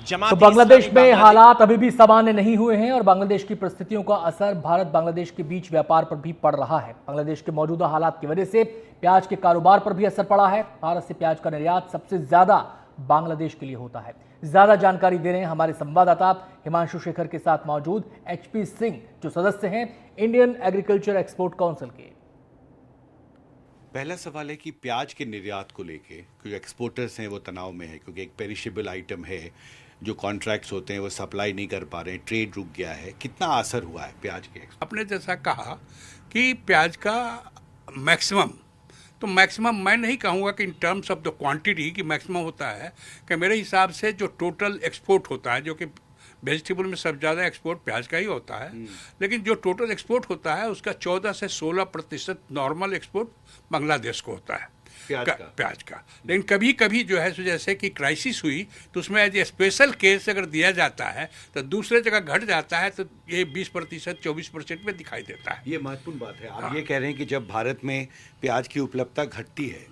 तो बांग्लादेश में बांग्लादेश हालात अभी भी सामान्य नहीं हुए हैं और बांग्लादेश की परिस्थितियों का असर भारत बांग्लादेश के बीच व्यापार पर भी पड़ रहा है। बांग्लादेश के मौजूदा हालात की वजह से प्याज के कारोबार पर भी असर पड़ा है। भारत से प्याज का निर्यात सबसे ज्यादा बांग्लादेश के लिए होता है। ज्यादा जानकारी दे रहे हैं हमारे संवाददाता हिमांशु शेखर के साथ मौजूद HP सिंह, जो सदस्य हैं इंडियन एग्रीकल्चर एक्सपोर्ट काउंसिल के। पहला सवाल है कि प्याज के निर्यात को लेके जो एक्सपोर्टर्स हैं वो तनाव में है, क्योंकि एक पेरिशेबल आइटम है। जो कॉन्ट्रैक्ट्स होते हैं वो सप्लाई नहीं कर पा रहे हैं, ट्रेड रुक गया है। कितना असर हुआ है प्याज के? आपने जैसा कहा कि प्याज का मैक्सिमम मैं नहीं कहूँगा कि in terms of the quantity की मैक्सिमम होता है, कि मेरे हिसाब से जो टोटल एक्सपोर्ट होता है, जो कि वेजिटेबल में सबसे ज़्यादा एक्सपोर्ट प्याज का ही होता है, लेकिन जो टोटल एक्सपोर्ट होता है उसका 14 से 16% नॉर्मल एक्सपोर्ट बांग्लादेश को होता है प्याज का। लेकिन कभी कभी जो है जैसे कि क्राइसिस हुई तो उसमें एज ए स्पेशल केस अगर दिया जाता है तो दूसरे जगह घट जाता है, तो ये 20% 24% में दिखाई देता है। ये महत्वपूर्ण बात है। आप ये कह रहे हैं कि जब भारत में प्याज की उपलब्धता घटती है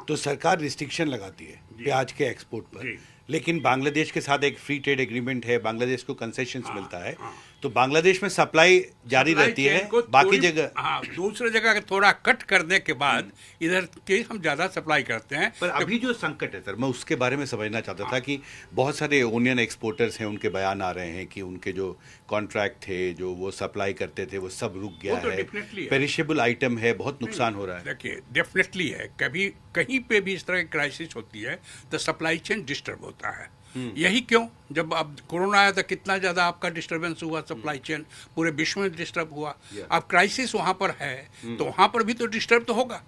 तो सरकार रिस्ट्रिक्शन लगाती है प्याज के एक्सपोर्ट पर, लेकिन बांग्लादेश के साथ एक फ्री ट्रेड एग्रीमेंट है, बांग्लादेश को कंसेशंस मिलता है, तो बांग्लादेश में सप्लाई जारी रहती है, बाकी जगह दूसरे जगह थोड़ा कट करने के बाद इधर के हम ज़्यादा सप्लाई करते हैं। पर अभी जो संकट है सर, मैं उसके बारे में समझना चाहता था कि बहुत सारे ओनियन एक्सपोर्टर्स हैं, उनके बयान आ रहे हैं कि उनके जो कॉन्ट्रैक्ट थे, जो वो सप्लाई करते थे, वो सब रुक गया है, पेरिशेबल आइटम है, बहुत नुकसान हो रहा है। देखिए, डेफिनेटली है, कभी कहीं पे भी इस तरह की क्राइसिस होती है तो सप्लाई चेन डिस्टर्ब होता है। यही क्यों, जब अब कोरोना आया तो कितना ज़्यादा आपका डिस्टर्बेंस हुआ, सप्लाई चेन पूरे विश्व में डिस्टर्ब हुआ। अब क्राइसिस वहाँ पर है तो वहाँ पर भी तो डिस्टर्ब तो होगा।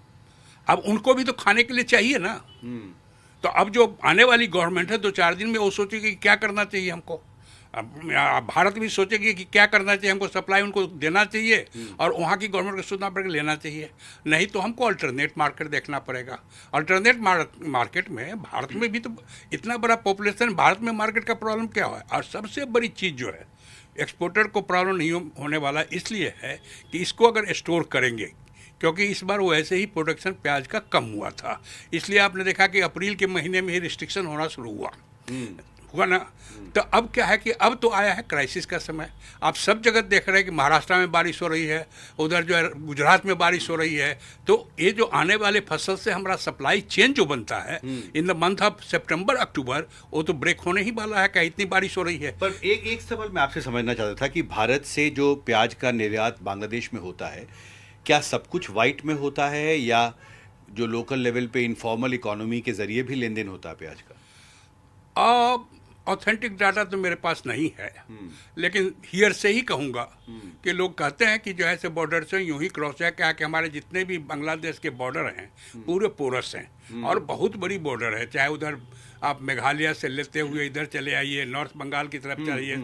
अब उनको भी तो खाने के लिए चाहिए ना। तो अब जो आने वाली गवर्नमेंट है 2-4 दिन में वो सोचेगी कि क्या करना चाहिए हमको। अब भारत भी सोचेगी कि क्या करना चाहिए हमको, सप्लाई उनको देना चाहिए और वहाँ की गवर्नमेंट को सोचना पड़ेगा लेना चाहिए, नहीं तो हमको अल्टरनेट मार्केट देखना पड़ेगा। अल्टरनेट मार्केट में भारत में भी तो इतना बड़ा पॉपुलेशन, भारत में मार्केट का प्रॉब्लम क्या है। और सबसे बड़ी चीज़ जो है, एक्सपोर्टर को प्रॉब्लम नहीं होने वाला इसलिए है कि इसको अगर स्टोर करेंगे, क्योंकि इस बार वैसे ही प्रोडक्शन प्याज का कम हुआ था, इसलिए आपने देखा कि अप्रैल के महीने में ही रिस्ट्रिक्शन होना शुरू हुआ ना। तो अब क्या है कि अब तो आया है क्राइसिस का समय। आप सब जगह देख रहे हैं कि महाराष्ट्र में बारिश हो रही है, उधर जो है गुजरात में बारिश हो रही है। तो ये जो आने वाले फसल से हमारा सप्लाई चेन जो बनता है इन द मंथ ऑफ सितंबर अक्टूबर, वो तो ब्रेक होने ही वाला है, क्या इतनी बारिश हो रही है। पर एक सवाल मैं आपसे समझना चाहता था कि भारत से जो प्याज का निर्यात बांग्लादेश में होता है, क्या सब कुछ वाइट में होता है या जो लोकल लेवल पे इनफॉर्मल इकोनॉमी के जरिए भी लेन देन होता है प्याज का? ऑथेंटिक डाटा तो मेरे पास नहीं है, लेकिन हियर से ही कहूँगा कि लोग कहते हैं कि जो है से बॉर्डर से यूं ही क्रॉस है, क्या कि हमारे जितने भी बांग्लादेश के बॉर्डर हैं पूरे पोरस हैं और बहुत बड़ी बॉर्डर है। चाहे उधर आप मेघालय से लेते हुए इधर चले आइए, नॉर्थ बंगाल की तरफ चलिए,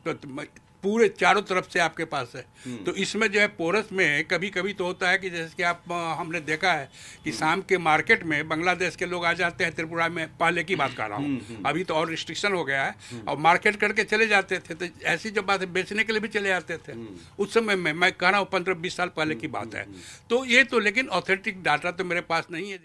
तो पूरे चारों तरफ से आपके पास है। तो इसमें जो है पोरस में कभी कभी तो होता है कि जैसे कि आप हमने देखा है कि शाम के मार्केट में बांग्लादेश के लोग आ जाते हैं त्रिपुरा में, पहले की बात कर रहा हूँ, अभी तो और रिस्ट्रिक्शन हो गया है, और मार्केट करके चले जाते थे। तो ऐसी जब बात है बेचने के लिए भी चले जाते थे उस समय में, मैं कह रहा हूँ 15-20 साल पहले की बात है। तो ये तो, लेकिन ऑथेंटिक डाटा तो मेरे पास नहीं है।